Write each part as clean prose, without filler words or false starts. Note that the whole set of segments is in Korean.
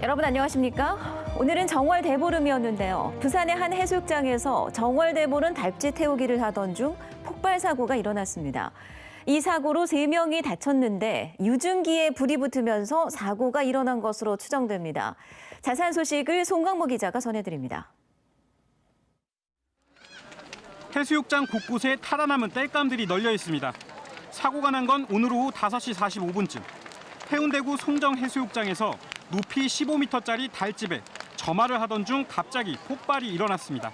여러분 안녕하십니까? 오늘은 정월 대보름이었는데요. 부산의 한 해수욕장에서 정월 대보름 달지 태우기를 하던 중 폭발 사고가 일어났습니다. 이 사고로 3명이 다쳤는데 유증기에 불이 붙으면서 사고가 일어난 것으로 추정됩니다. 자세한 소식을 송광모 기자가 전해드립니다. 해수욕장 곳곳에 탈아남은 땔감들이 널려 있습니다. 사고가 난 건 오늘 오후 5시 45분쯤. 해운대구 송정해수욕장에서 높이 15m짜리 달집에 점화를 하던 중 갑자기 폭발이 일어났습니다.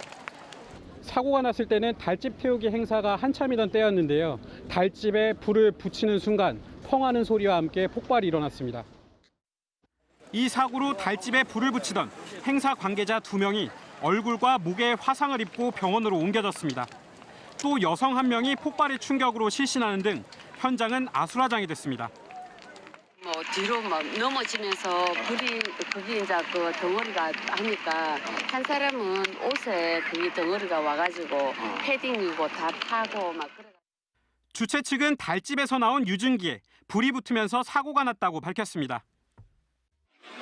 사고가 났을 때는 달집 태우기 행사가 한참이던 때였는데요. 달집에 불을 붙이는 순간 펑하는 소리와 함께 폭발이 일어났습니다. 이 사고로 달집에 불을 붙이던 행사 관계자 2명이 얼굴과 목에 화상을 입고 병원으로 옮겨졌습니다. 또 여성 1명이 폭발의 충격으로 실신하는 등 현장은 아수라장이 됐습니다. 뒤로 넘어지면서 불이 그게 이제 그 덩어리가 하니까 한 사람은 옷에 그 덩어리가 와가지고 패딩이고 다 타고 막 그래. 주최 측은 달집에서 나온 유증기에 불이 붙으면서 사고가 났다고 밝혔습니다.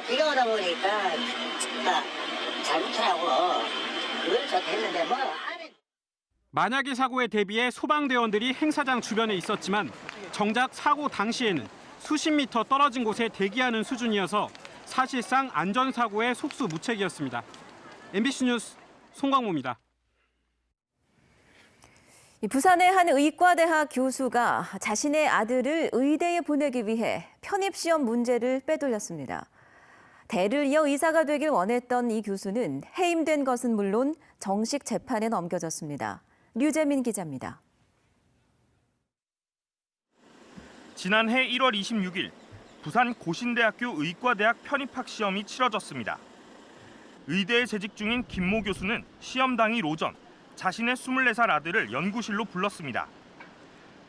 비가 오다 보니까 잘못하라고 그걸 좋겠는데 뭐. 만약의 사고에 대비해 소방대원들이 행사장 주변에 있었지만 정작 사고 당시에는 수십 미터 떨어진 곳에 대기하는 수준이어서 사실상 안전사고의 속수무책이었습니다. MBC 뉴스 송광모입니다. 부산의 한 의과대학 교수가 자신의 아들을 의대에 보내기 위해 편입시험 문제를 빼돌렸습니다. 대를 이어 의사가 되길 원했던 이 교수는 해임된 것은 물론 정식 재판에 넘겨졌습니다. 류재민 기자입니다. 지난해 1월 26일 부산 고신대학교 의과대학 편입학 시험이 치러졌습니다. 의대에 재직 중인 김모 교수는 시험 당일 오전 자신의 24살 아들을 연구실로 불렀습니다.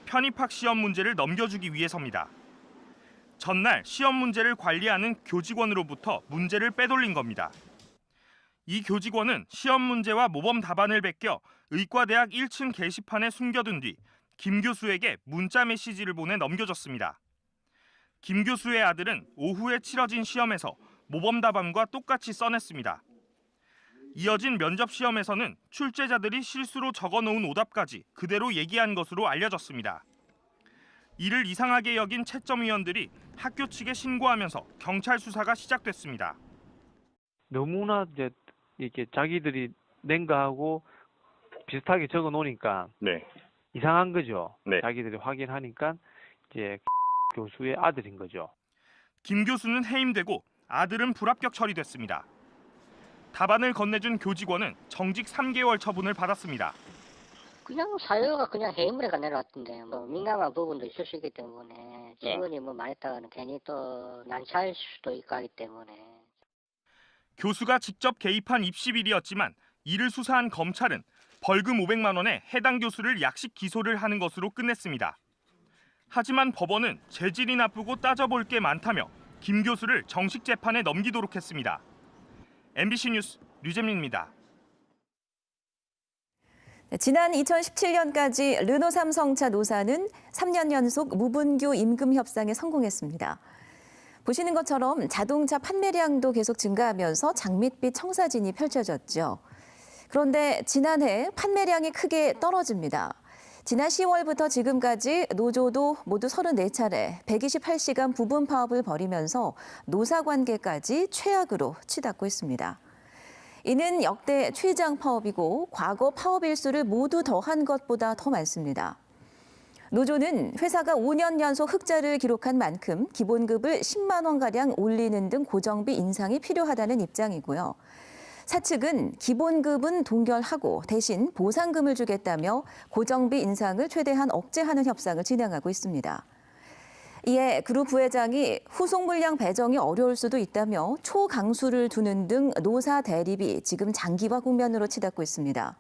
편입학 시험 문제를 넘겨주기 위해서입니다. 전날 시험 문제를 관리하는 교직원으로부터 문제를 빼돌린 겁니다. 이 교직원은 시험 문제와 모범 답안을 베껴 의과대학 1층 게시판에 숨겨둔 뒤 김 교수에게 문자 메시지를 보내 넘겨줬습니다. 김 교수의 아들은 오후에 치러진 시험에서 모범 답안과 똑같이 써냈습니다. 이어진 면접 시험에서는 출제자들이 실수로 적어놓은 오답까지 그대로 얘기한 것으로 알려졌습니다. 이를 이상하게 여긴 채점위원들이 학교 측에 신고하면서 경찰 수사가 시작됐습니다. 너무나 이렇게 자기들이 낸 거하고 비슷하게 적어 놓으니까 네. 이상한 거죠. 네. 자기들이 확인하니까 이제 교수의 아들인 거죠. 김 교수는 해임되고 아들은 불합격 처리됐습니다. 답안을 건네준 교직원은 정직 3개월 처분을 받았습니다. 그냥 사유가 그냥 해임을 내려왔던데 뭐 민감한 부분도 있을 수 있기 때문에 직원이 뭐 말했다가는 괜히 또 난처할 수도 있고 하기 때문에. 교수가 직접 개입한 입시비리였지만 이를 수사한 검찰은 벌금 500만 원에 해당 교수를 약식 기소를 하는 것으로 끝냈습니다. 하지만 법원은 재질이 나쁘고 따져볼 게 많다며 김 교수를 정식 재판에 넘기도록 했습니다. MBC 뉴스 류재민입니다. 지난 2017년까지 르노 삼성차 노사는 3년 연속 무분교 임금 협상에 성공했습니다. 보시는 것처럼 자동차 판매량도 계속 증가하면서 장밋빛 청사진이 펼쳐졌죠. 그런데 지난해 판매량이 크게 떨어집니다. 지난 10월부터 지금까지 노조도 모두 34차례 128시간 부분 파업을 벌이면서 노사 관계까지 최악으로 치닫고 있습니다. 이는 역대 최장 파업이고 과거 파업 일수를 모두 더한 것보다 더 많습니다. 노조는 회사가 5년 연속 흑자를 기록한 만큼 기본급을 10만 원가량 올리는 등 고정비 인상이 필요하다는 입장이고요. 사측은 기본급은 동결하고 대신 보상금을 주겠다며 고정비 인상을 최대한 억제하는 협상을 진행하고 있습니다. 이에 그룹 부회장이 후속 물량 배정이 어려울 수도 있다며 초강수를 두는 등 노사 대립이 지금 장기화 국면으로 치닫고 있습니다.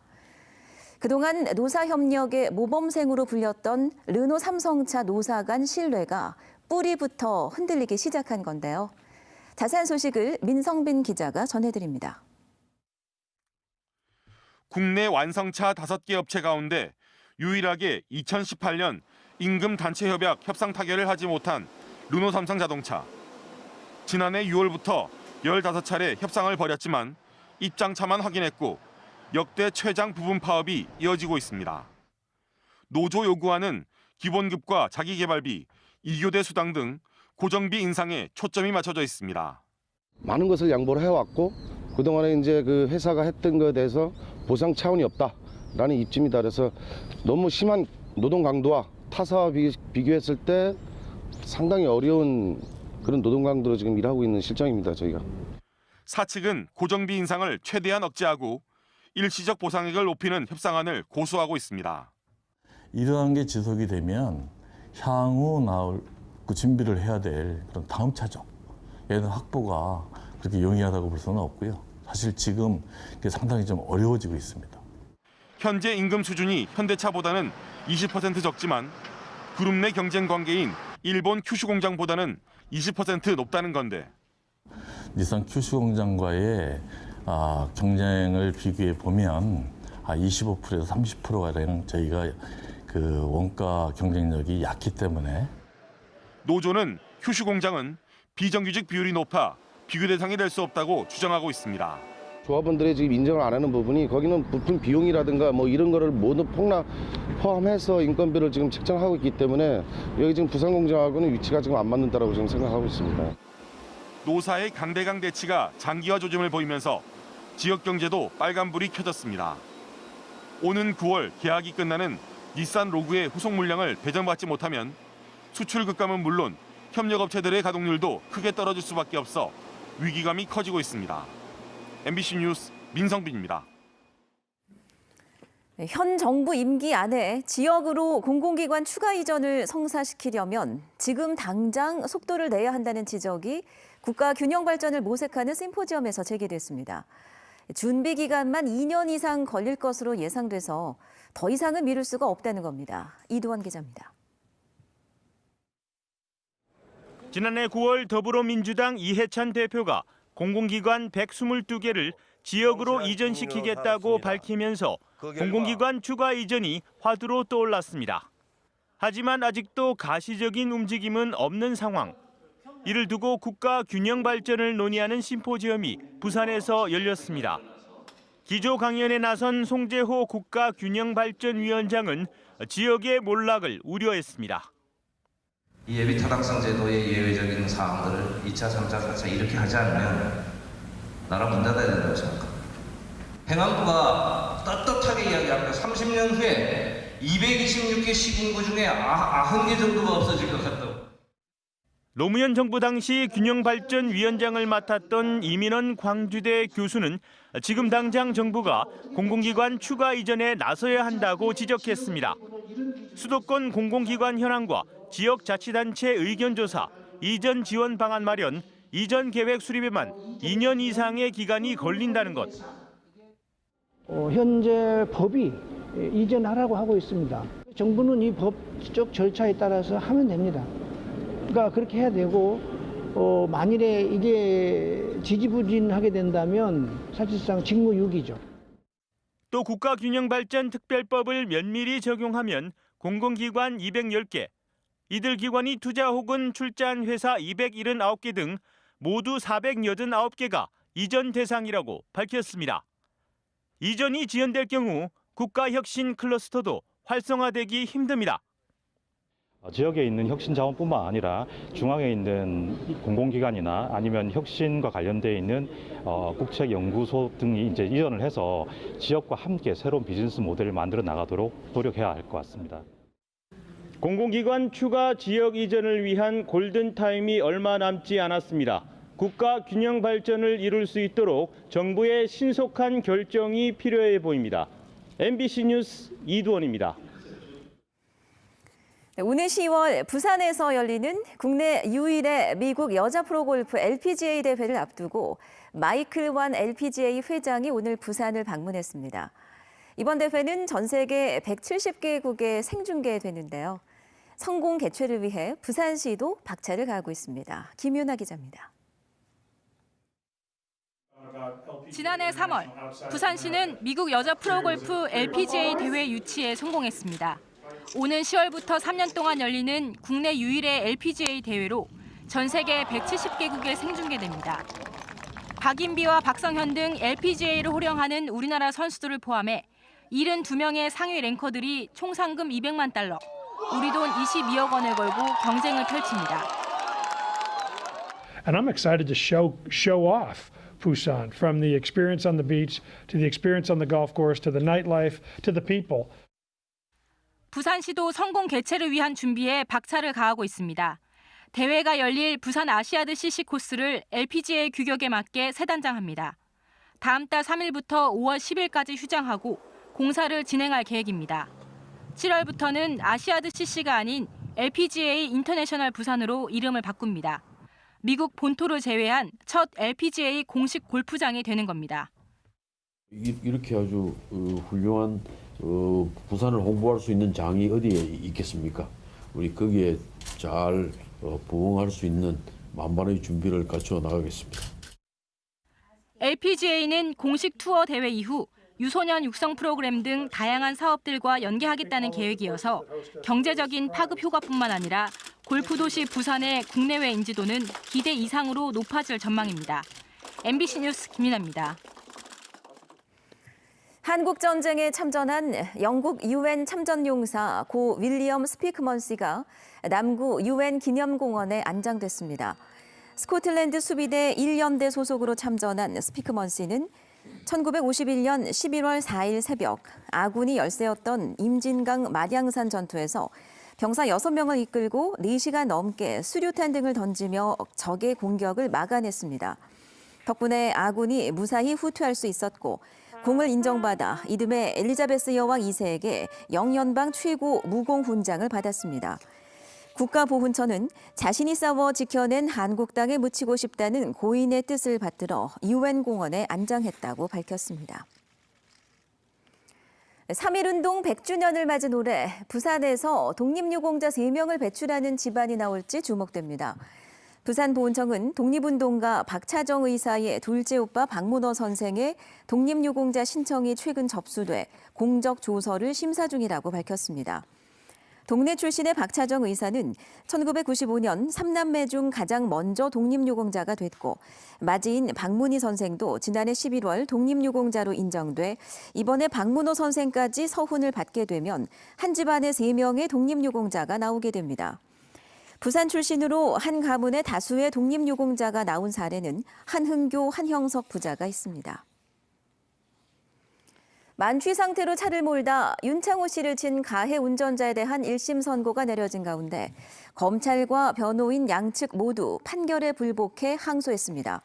그동안 노사 협력의 모범생으로 불렸던 르노 삼성차 노사 간 신뢰가 뿌리부터 흔들리기 시작한 건데요. 자세한 소식을 민성빈 기자가 전해드립니다. 국내 완성차 5개 업체 가운데 유일하게 2018년 임금 단체 협약 협상 타결을 하지 못한 르노 삼성자동차. 지난해 6월부터 15차례 협상을 벌였지만 입장차만 확인했고 역대 최장 부분 파업이 이어지고 있습니다. 노조 요구하는 기본급과 자기개발비, 2교대 수당 등 고정비 인상에 초점이 맞춰져 있습니다. 많은 것을 양보를 해왔고 그동안에 이제 그 회사가 했던 것에 대해서 보상 차원이 없다라는 입지입니다. 그래서 너무 심한 노동 강도와 타사와 비교했을 때 상당히 어려운 그런 노동 강도로 지금 일하고 있는 실정입니다. 저희가. 사측은 고정비 인상을 최대한 억제하고 일시적 보상액을 높이는 협상안을 고수하고 있습니다. 이러한 게 지속이 되면 향후 나올 그 준비를 해야 될 그런 다음 차적 얘는 확보가 그렇게 용이하다고 볼 수는 없고요. 사실 지금 상당히 좀 어려워지고 있습니다. 현재 임금 수준이 현대차보다는 20% 적지만 그룹 내 경쟁 관계인 일본 큐슈 공장보다는 20% 높다는 건데 닛산 큐슈 공장과의 경쟁을 비교해 보면 25%에서 30%가량 저희가 그 원가 경쟁력이 약기 때문에 노조는 큐슈 공장은 비정규직 비율이 높아 비교 대상이 될 수 없다고 주장하고 있습니다. 조합원들이 지금 인정을 안 하는 부분이 거기는 부품 비용이라든가 뭐 이런 거를 모두 포함해서 인건비를 지금 책정하고 있기 때문에 여기 지금 부산 공장하고는 위치가 지금 안 맞는다라고 지금 생각하고 있습니다. 노사의 강대강 대치가 장기화 조짐을 보이면서 지역 경제도 빨간불이 켜졌습니다. 오는 9월 계약이 끝나는 닛산 로그의 후속 물량을 배정받지 못하면 수출 급감은 물론 협력업체들의 가동률도 크게 떨어질 수밖에 없어 위기감이 커지고 있습니다. MBC 뉴스 민성빈입니다. 현 정부 임기 안에 지역으로 공공기관 추가 이전을 성사시키려면 지금 당장 속도를 내야 한다는 지적이 국가 균형 발전을 모색하는 심포지엄에서 제기됐습니다. 준비 기간만 2년 이상 걸릴 것으로 예상돼서 더 이상은 미룰 수가 없다는 겁니다. 이두원 기자입니다. 지난해 9월 더불어민주당 이해찬 대표가 공공기관 122개를 지역으로 이전시키겠다고 밝히면서 공공기관 추가 이전이 화두로 떠올랐습니다. 하지만 아직도 가시적인 움직임은 없는 상황. 이를 두고 국가 균형 발전을 논의하는 심포지엄이 부산에서 열렸습니다. 기조 강연에 나선 송재호 국가균형발전위원장은 지역의 몰락을 우려했습니다. 이 예비 타당성 제도의 예외적인 사항들을 2차, 3차, 4차 이렇게 하지 않으면 나라 문 닫아야 된다고 생각합니다. 행안부가 떳떳하게 이야기합니다. 30년 후에 226개 시군구 중에 90개 정도가 없어질 것 같다고. 노무현 정부 당시 균형발전위원장을 맡았던 이민원 광주대 교수는 지금 당장 정부가 공공기관 추가 이전에 나서야 한다고 지적했습니다. 수도권 공공기관 현황과 지역자치단체 의견조사, 이전 지원 방안 마련, 이전 계획 수립에만 2년 이상의 기간이 걸린다는 것. 현재 법이 이전하라고 하고 있습니다. 정부는 이 법적 절차에 따라서 하면 됩니다. 그러니까 그렇게 해야 되고 만일에 이게 지지부진하게 된다면 사실상 직무유기죠. 또 국가균형발전특별법을 면밀히 적용하면 공공기관 210개, 이들 기관이 투자 혹은 출자한 회사 279개 등 모두 489개가 이전 대상이라고 밝혔습니다. 이전이 지연될 경우 국가혁신 클러스터도 활성화되기 힘듭니다. 지역에 있는 혁신 자원뿐만 아니라 중앙에 있는 공공기관이나 아니면 혁신과 관련되어 있는 국책연구소 등이 이제 이전을 해서 지역과 함께 새로운 비즈니스 모델을 만들어 나가도록 노력해야 할 것 같습니다. 공공기관 추가 지역 이전을 위한 골든타임이 얼마 남지 않았습니다. 국가 균형 발전을 이룰 수 있도록 정부의 신속한 결정이 필요해 보입니다. MBC 뉴스 이두원입니다. 오늘 10월 부산에서 열리는 국내 유일의 미국 여자 프로골프 LPGA 대회를 앞두고 마이클 완 LPGA 회장이 오늘 부산을 방문했습니다. 이번 대회는 전 세계 170개국에 생중계되는데요. 성공 개최를 위해 부산시도 박차를 가하고 있습니다. 김윤아 기자입니다. 지난해 3월 부산시는 미국 여자 프로골프 LPGA 대회 유치에 성공했습니다. 오는 10월부터 3년 동안 열리는 국내 유일의 LPGA 대회로 전 세계 170개국에 생중계됩니다. 박인비와 박성현 등 LPGA를 호령하는 우리나라 선수들을 포함해 72명의 상위 랭커들이 총 상금 200만 달러, 우리 돈 22억 원을 걸고 경쟁을 펼칩니다. And I'm excited to show off Busan, from the experience on the beach to the experience on the golf course to the nightlife to the people. 부산시도 성공 개최를 위한 준비에 박차를 가하고 있습니다. 대회가 열릴 부산 아시아드 CC 코스를 LPGA 규격에 맞게 세 단장합니다. 다음 달 3일부터 5월 10일까지 휴장하고 공사를 진행할 계획입니다. 7월부터는 아시아드 CC가 아닌 LPGA 인터내셔널 부산으로 이름을 바꿉니다. 미국 본토를 제외한 첫 LPGA 공식 골프장이 되는 겁니다. 이렇게 아주 훌륭한 부산을 홍보할 수 있는 장이 어디에 있겠습니까? 우리 거기에 잘 부응할 수 있는 만반의 준비를 갖추어 나가겠습니다. LPGA는 공식 투어 대회 이후 유소년 육성 프로그램 등 다양한 사업들과 연계하겠다는 계획이어서 경제적인 파급 효과뿐만 아니라 골프 도시 부산의 국내외 인지도는 기대 이상으로 높아질 전망입니다. MBC 뉴스 김민아입니다. 한국 전쟁에 참전한 영국 UN 참전용사 고 윌리엄 스피크먼시가 남구 UN 기념공원에 안장됐습니다. 스코틀랜드 수비대 1연대 소속으로 참전한 스피크먼시는 1951년 11월 4일 새벽 아군이 열세웠던 임진강 마량산 전투에서 병사 6명을 이끌고 4시간 넘게 수류탄 등을 던지며 적의 공격을 막아냈습니다. 덕분에 아군이 무사히 후퇴할 수 있었고 공을 인정받아 이듬해 엘리자베스 여왕 2세에게 영연방 최고 무공 훈장을 받았습니다. 국가보훈처는 자신이 싸워 지켜낸 한국 땅에 묻히고 싶다는 고인의 뜻을 받들어 UN 공원에 안장했다고 밝혔습니다. 3.1운동 100주년을 맞은 올해 부산에서 독립유공자 3명을 배출하는 집안이 나올지 주목됩니다. 부산보훈청은 독립운동가 박차정 의사의 둘째 오빠 박문호 선생의 독립유공자 신청이 최근 접수돼 공적 조서를 심사 중이라고 밝혔습니다. 동네 출신의 박차정 의사는 1995년 3남매 중 가장 먼저 독립유공자가 됐고 맞이인 박문희 선생도 지난해 11월 독립유공자로 인정돼 이번에 박문호 선생까지 서훈을 받게 되면 한 집안에 3명의 독립유공자가 나오게 됩니다. 부산 출신으로 한 가문에 다수의 독립유공자가 나온 사례는 한흥교, 한형석 부자가 있습니다. 만취 상태로 차를 몰다 윤창호 씨를 친 가해 운전자에 대한 1심 선고가 내려진 가운데 검찰과 변호인 양측 모두 판결에 불복해 항소했습니다.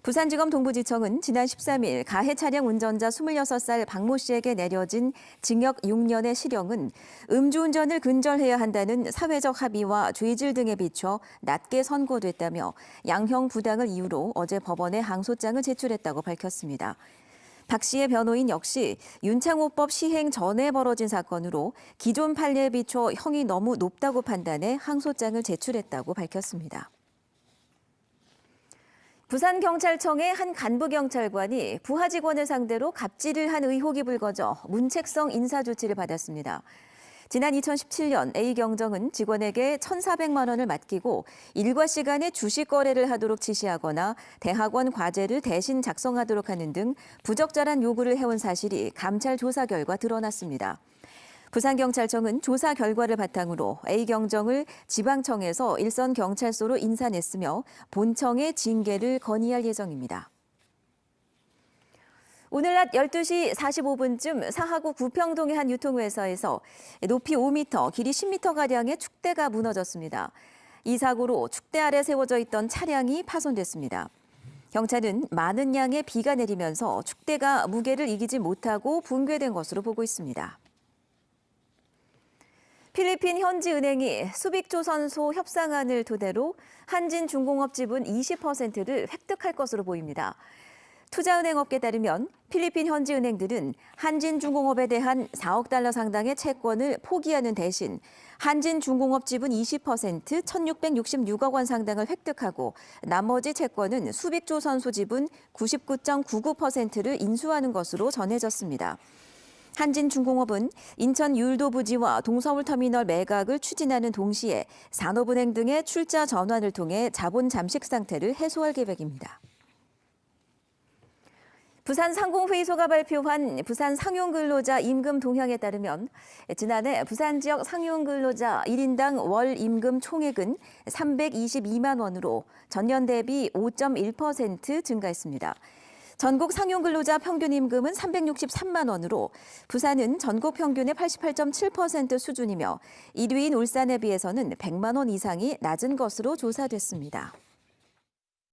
부산지검 동부지청은 지난 13일 가해 차량 운전자 26살 박모 씨에게 내려진 징역 6년의 실형은 음주운전을 근절해야 한다는 사회적 합의와 죄질 등에 비춰 낮게 선고됐다며 양형 부당을 이유로 어제 법원에 항소장을 제출했다고 밝혔습니다. 박 씨의 변호인 역시 윤창호법 시행 전에 벌어진 사건으로 기존 판례에 비춰 형이 너무 높다고 판단해 항소장을 제출했다고 밝혔습니다. 부산경찰청의 한 간부경찰관이 부하 직원을 상대로 갑질을 한 의혹이 불거져 문책성 인사조치를 받았습니다. 지난 2017년 A경정은 직원에게 1,400만 원을 맡기고 일과 시간에 주식 거래를 하도록 지시하거나 대학원 과제를 대신 작성하도록 하는 등 부적절한 요구를 해온 사실이 감찰 조사 결과 드러났습니다. 부산경찰청은 조사 결과를 바탕으로 A경정을 지방청에서 일선 경찰서로 인사냈으며 본청에 징계를 건의할 예정입니다. 오늘 낮 12시 45분쯤 사하구 구평동의 한 유통회사에서 높이 5m, 길이 10m가량의 축대가 무너졌습니다. 이 사고로 축대 아래 세워져 있던 차량이 파손됐습니다. 경찰은 많은 양의 비가 내리면서 축대가 무게를 이기지 못하고 붕괴된 것으로 보고 있습니다. 필리핀 현지은행이 수빅조선소 협상안을 토대로 한진중공업 지분 20%를 획득할 것으로 보입니다. 투자은행업계에 따르면 필리핀 현지은행들은 한진중공업에 대한 4억 달러 상당의 채권을 포기하는 대신 한진중공업 지분 20% 1,666억 원 상당을 획득하고 나머지 채권은 수빅조선소 지분 99.99%를 인수하는 것으로 전해졌습니다. 한진중공업은 인천 율도 부지와 동서울터미널 매각을 추진하는 동시에 산업은행 등의 출자 전환을 통해 자본 잠식 상태를 해소할 계획입니다. 부산 상공회의소가 발표한 부산 상용근로자 임금 동향에 따르면 지난해 부산 지역 상용근로자 1인당 월 임금 총액은 322만 원으로 전년 대비 5.1% 증가했습니다. 전국 상용근로자 평균 임금은 363만 원으로 부산은 전국 평균의 88.7% 수준이며 1위인 울산에 비해서는 100만 원 이상이 낮은 것으로 조사됐습니다.